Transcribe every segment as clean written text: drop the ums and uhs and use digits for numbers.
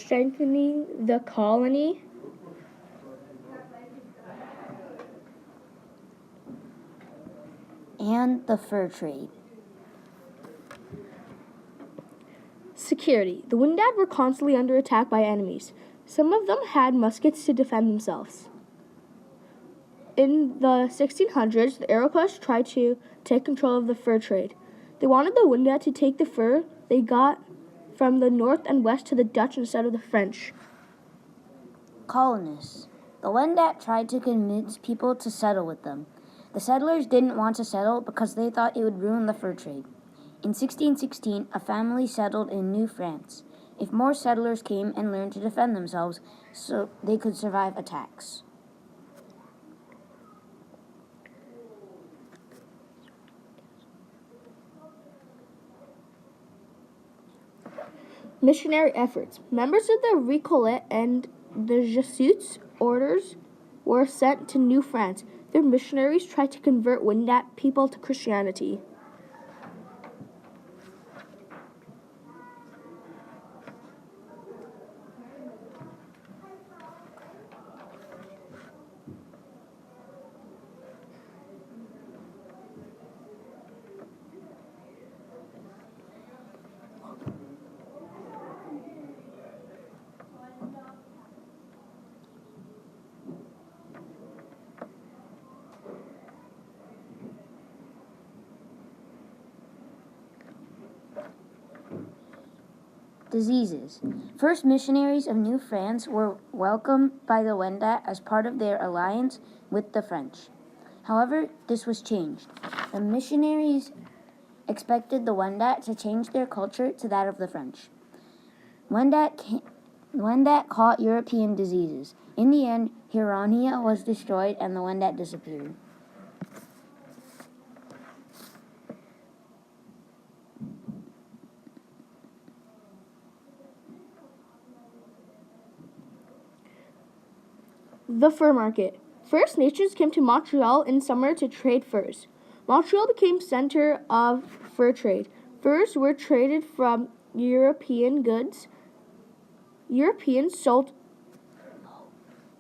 strengthening the colony. And the fur trade. Security. The Wendat were constantly under attack by enemies. Some of them had muskets to defend themselves. In the 1600s, the Iroquois tried to take control of the fur trade. They wanted the Wendat to take the fur they got from the north and west to the Dutch instead of the French. Colonists. The Wendat tried to convince people to settle with them. The settlers didn't want to settle because they thought it would ruin the fur trade. In 1616, a family settled in New France. If more settlers came and learned to defend themselves, so they could survive attacks. Missionary efforts. Members of the Récollet and the Jesuits orders were sent to New France. Their missionaries tried to convert Wendat people to Christianity. Diseases. First missionaries of New France were welcomed by the Wendat as part of their alliance with the French. However, this was changed. The missionaries expected the Wendat to change their culture to that of the French. Wendat caught European diseases. In the end, Huronia was destroyed and the Wendat disappeared. The fur market. First Nations came to Montreal in summer to trade furs. Montreal became center of fur trade. Furs were traded from European goods. Europeans sold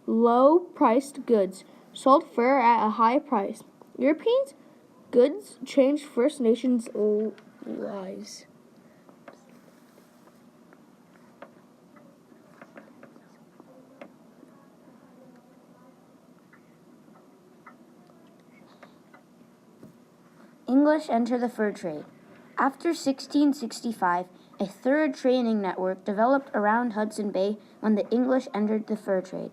low-priced goods, sold fur at a high price. Europeans' goods changed First Nations' lives. English enter the fur trade. After 1665, a third trading network developed around Hudson Bay when the English entered the fur trade.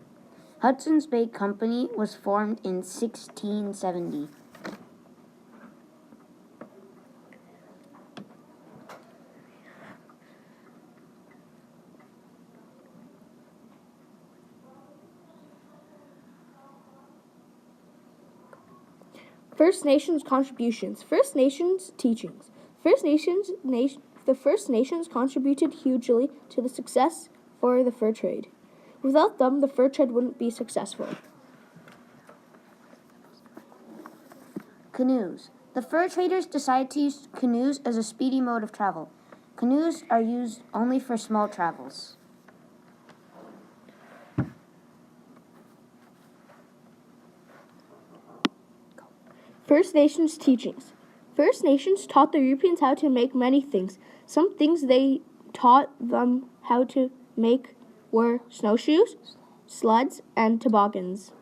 Hudson's Bay Company was formed in 1670. First Nations contributions. First Nations teachings. The First Nations contributed hugely to the success for the fur trade. Without them, the fur trade wouldn't be successful. Canoes. The fur traders decided to use canoes as a speedy mode of travel. Canoes are used only for small travels. First Nations teachings. First Nations taught the Europeans how to make many things. Some things they taught them how to make were snowshoes, sleds, and toboggans.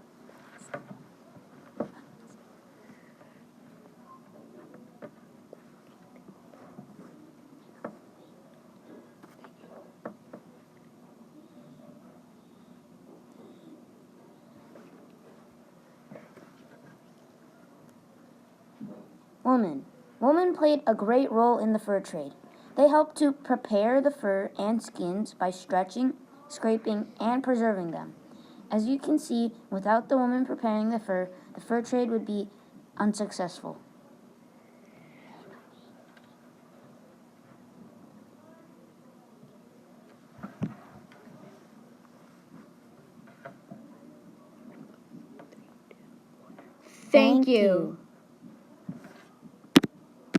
Women played a great role in the fur trade. They helped to prepare the fur and skins by stretching, scraping, and preserving them. As you can see, without the women preparing the fur trade would be unsuccessful. Thank you.